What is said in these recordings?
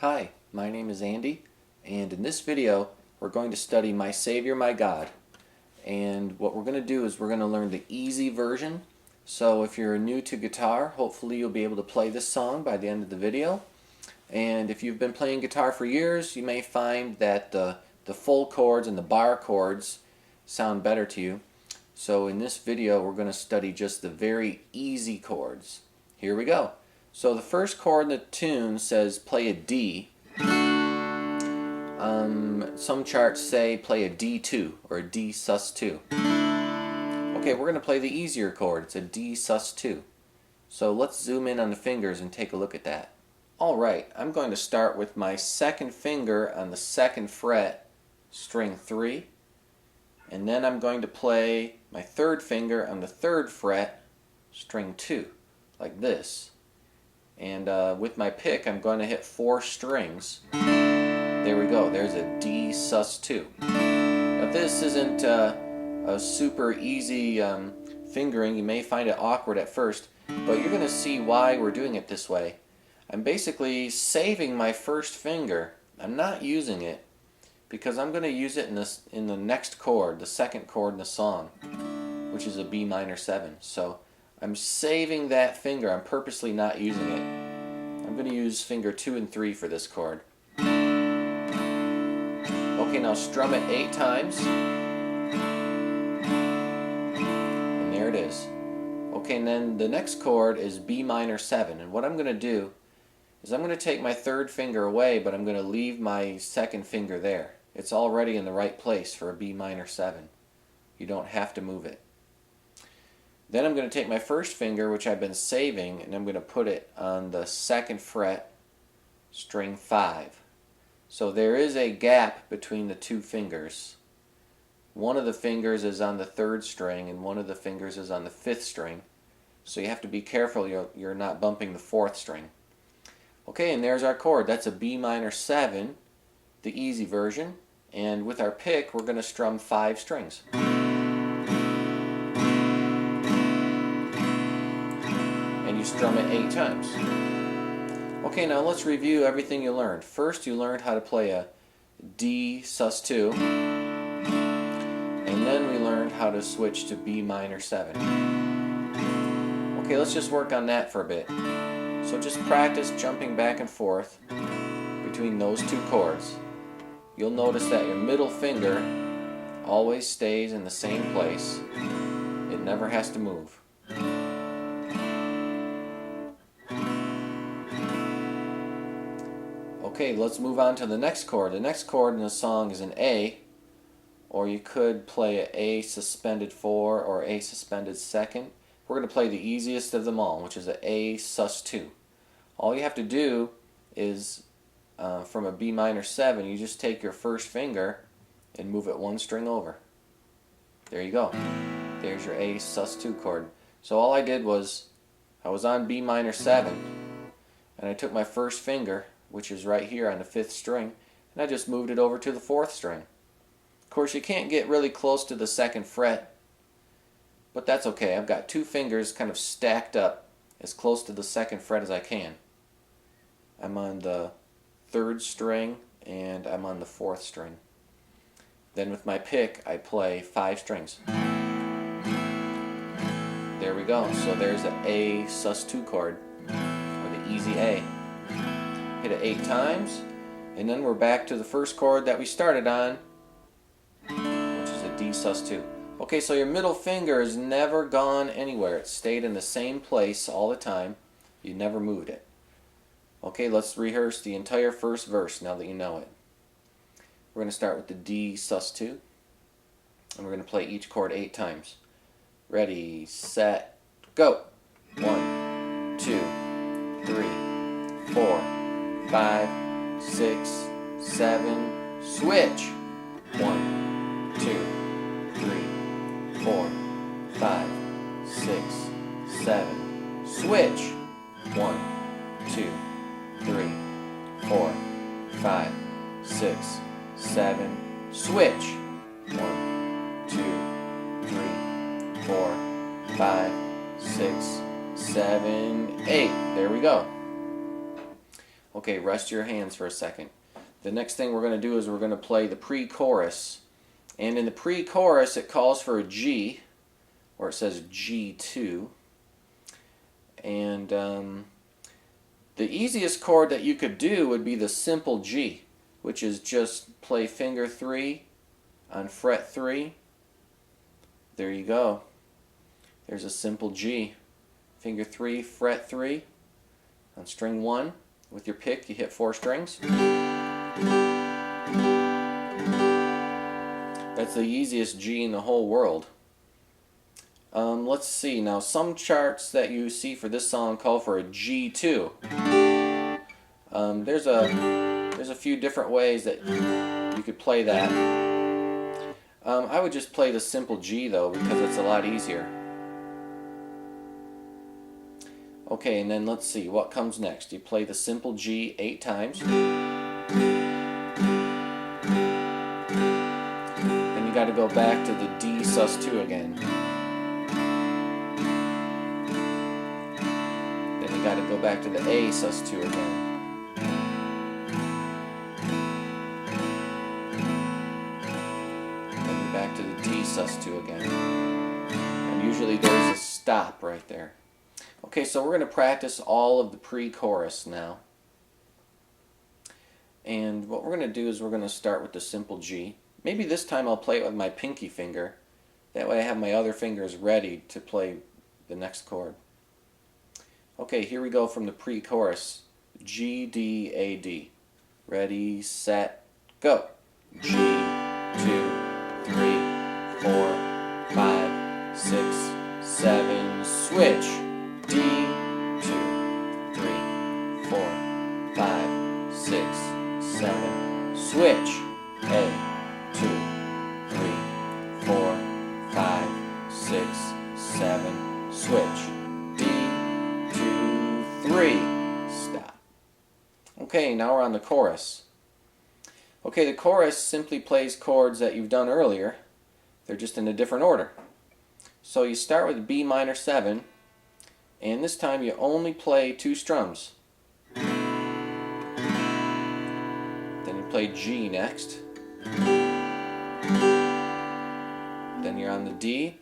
Hi, my name is Andy, and in this video we're going to study My Savior, My God. And what we're going to do is we're going to learn the easy version. So if you're new to guitar, hopefully you'll be able to play this song by the end of the video. And if you've been playing guitar for years, you may find that the full chords and the bar chords sound better to you. So in this video we're going to study just the very easy chords. Here we go. So the first chord in the tune says play a D. Some charts say play a D2 or a D sus2. Okay, we're going to play the easier chord. It's a D sus2. So let's zoom in on the fingers and take a look at that. Alright, I'm going to start with my second finger on the second fret, string 3. And then I'm going to play my third finger on the third fret, string 2, like this. And with my pick, I'm going to hit 4 strings. There we go. There's a D sus2. Now this isn't a super easy fingering. You may find it awkward at first, but you're going to see why we're doing it this way. I'm basically saving my first finger. I'm not using it because I'm going to use it in the next chord, the second chord in the song, which is a B minor 7. So I'm saving that finger. I'm purposely not using it. I'm going to use finger 2 and 3 for this chord. Okay, now strum it 8 times. And there it is. Okay, and then the next chord is B minor 7. And what I'm going to do is I'm going to take my third finger away, but I'm going to leave my second finger there. It's already in the right place for a B minor 7. You don't have to move it. Then I'm going to take my first finger, which I've been saving, and I'm going to put it on the second fret, string 5. So there is a gap between the two fingers. One of the fingers is on the third string, and one of the fingers is on the 5th string. So you have to be careful you're not bumping the 4th string. Okay, and there's our chord. That's a B minor 7, the easy version. And with our pick, we're going to strum 5 strings. Strum it 8 times. Okay, now let's review everything you learned. First, you learned how to play a D sus2, and then we learned how to switch to B minor 7. Okay, let's just work on that for a bit. So just practice jumping back and forth between those two chords. You'll notice that your middle finger always stays in the same place. It never has to move. Okay, let's move on to the next chord. The next chord in the song is an A, or you could play an A suspended 4 or A suspended 2nd. We're going to play the easiest of them all, which is an A sus2. All you have to do is, from a B minor 7, you just take your first finger and move it 1 string over. There you go. There's your A sus2 chord. So all I did was, I was on B minor 7, and I took my first finger, which is right here on the 5th string, and I just moved it over to the 4th string. Of course, you can't get really close to the 2nd fret, but that's okay. I've got 2 fingers kind of stacked up as close to the 2nd fret as I can. I'm on the 3rd string and I'm on the 4th string. Then with my pick, I play 5 strings. There we go. So there's the A sus2 chord, or the easy A. Hit it 8 times, and then we're back to the first chord that we started on, which is a D sus2. Okay, so your middle finger has never gone anywhere. It stayed in the same place all the time. You never moved it. Okay, let's rehearse the entire first verse now that you know it. We're going to start with the D sus2, and we're going to play each chord 8 times. Ready, set, go! 1, 2, 3, 4, 5, 6, 7, switch! 1, 2, 3, 4, 5, 6, 7, switch! 1, 2, 3, 4, 5, 6, 7, switch! 1, 2, 3, 4, 5, 6, 7, 8. There we go. Okay, rest your hands for a second. The next thing we're going to do is we're going to play the pre-chorus. And in the pre-chorus it calls for a G, or it says G2. And the easiest chord that you could do would be the simple G, which is just play finger 3 on fret 3. There you go. There's a simple G. Finger 3, fret 3 on string 1. With your pick, you hit 4 strings. That's the easiest G in the whole world. Let's see. Now, some charts that you see for this song call for a G2. There's a few different ways that you could play that. I would just play the simple G though, because it's a lot easier. Okay, and then let's see what comes next. You play the simple G 8 times. Then you got to go back to the D sus2 again. Then you got to go back to the A sus2 again. Back to the D sus2 again. And usually there's a stop right there. Okay, so we're going to practice all of the pre-chorus now. And what we're going to do is we're going to start with the simple G. Maybe this time I'll play it with my pinky finger. That way I have my other fingers ready to play the next chord. Okay, here we go from the pre-chorus. G, D, A, D. Ready, set, go. G, 2, 3, 4, 5, 6, 7, switch. D, 2, 3, 4, 5, 6, 7, switch. A, 2, 3, 4, 5, 6, 7, switch. D, 2, 3, stop. Okay, now we're on the chorus. Okay, the chorus simply plays chords that you've done earlier. They're just in a different order. So you start with B minor 7, and this time you only play 2 strums. Then you play G next. Then you're on the D.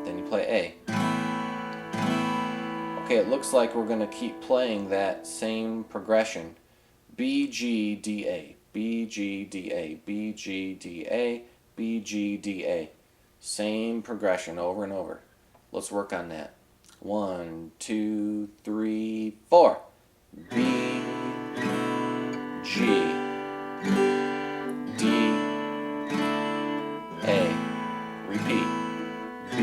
Then you play A. Okay, it looks like we're going to keep playing that same progression. B, G, D, A, B, G, D, A, B, G, D, A, B, G, D, A. Same progression over and over. Let's work on that. 1, 2, 3, 4. B, G, D, A. Repeat. B,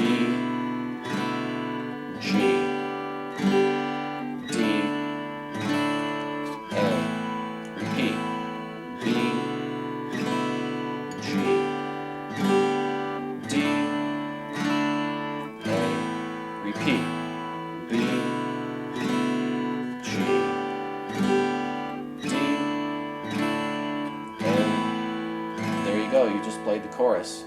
G, D, A. Repeat. B, G, D, A. Repeat. B, G, D, A. There you go, you just played the chorus.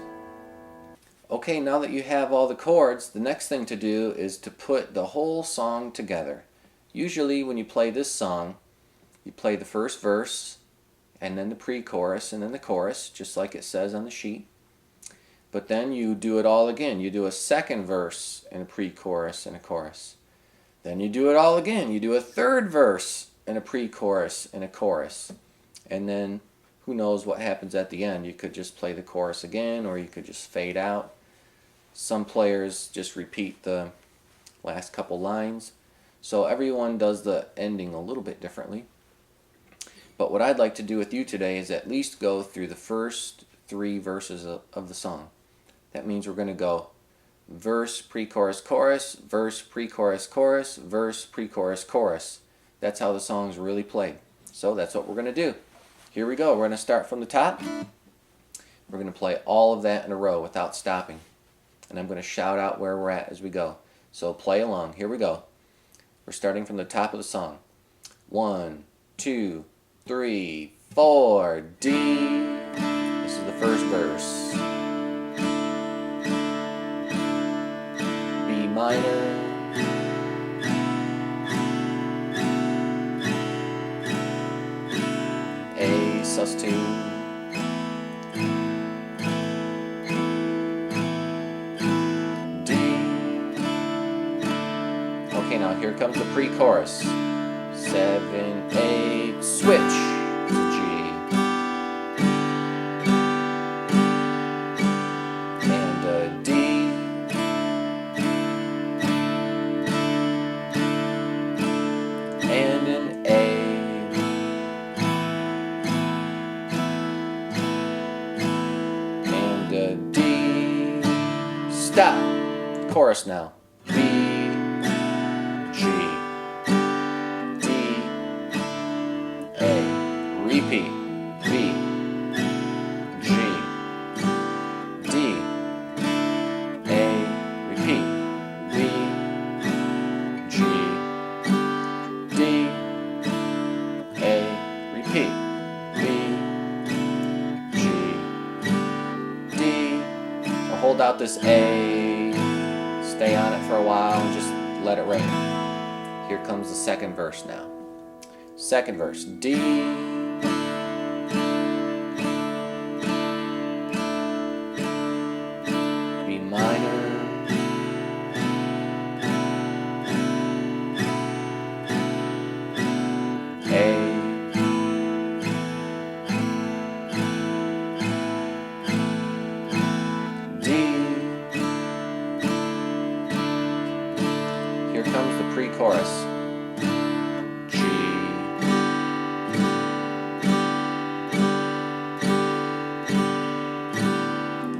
Okay, now that you have all the chords, the next thing to do is to put the whole song together. Usually when you play this song, you play the first verse, and then the pre-chorus, and then the chorus, just like it says on the sheet. But then you do it all again. You do a second verse and a pre-chorus and a chorus. Then you do it all again. You do a third verse and a pre-chorus and a chorus. And then who knows what happens at the end. You could just play the chorus again, or you could just fade out. Some players just repeat the last couple lines. So everyone does the ending a little bit differently. But what I'd like to do with you today is at least go through the first 3 verses of the song. That means we're going to go verse, pre-chorus, chorus, verse, pre-chorus, chorus, verse, pre-chorus, chorus. That's how the song's really played. So that's what we're going to do. Here we go. We're going to start from the top. We're going to play all of that in a row without stopping. And I'm going to shout out where we're at as we go. So play along. Here we go. We're starting from the top of the song. 1, 2, 3, 4, D. This is the first verse. B minor. sus2. D. Okay, now here comes the pre-chorus. 7, 8, switch to G. And a D. And an A. And a D. Stop. Chorus now. B, G, D, A. Repeat. B, G, D, A. Repeat. B, G, D, A. Repeat. B, G, D. I'll hold out this A. Stay on it for a while and just let it ring. Here comes the second verse now. Second verse. D. B minor. A. Here comes the pre-chorus. G.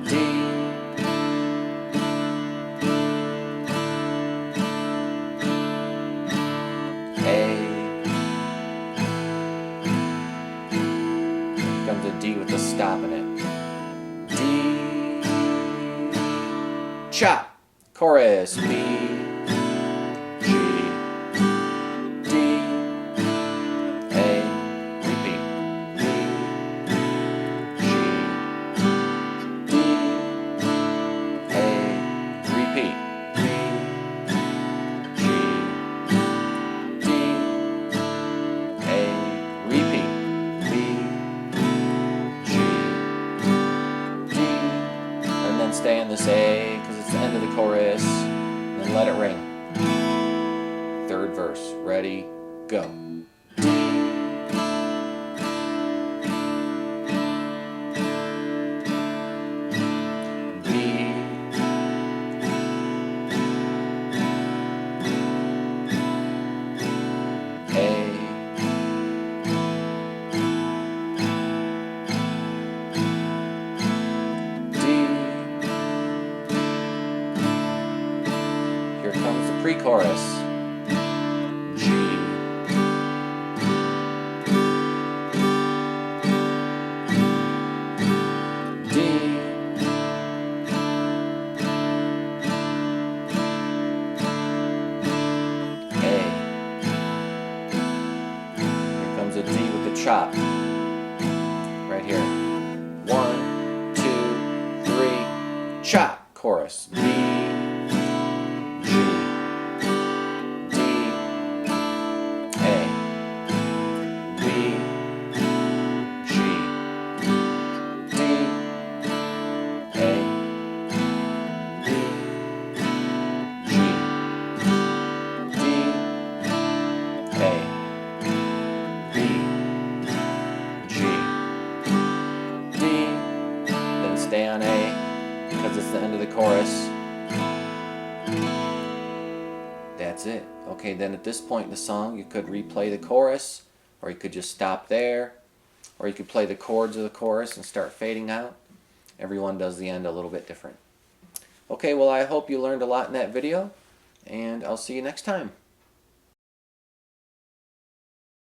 D. A. Here comes a D with the stop in it. D. Chop. Chorus. B. Stay in this A because it's the end of the chorus, and let it ring. Third verse. Ready, go. B. A. Pre-chorus. G. D. A. Here comes a D with the chop. Right here. 1, 2, 3. Chop. Chorus. B. Stay on A because it's the end of the chorus. That's it. Okay, then at this point in the song you could replay the chorus, or you could just stop there, or you could play the chords of the chorus and start fading out. Everyone does the end a little bit different. Okay, well I hope you learned a lot in that video, and I'll see you next time.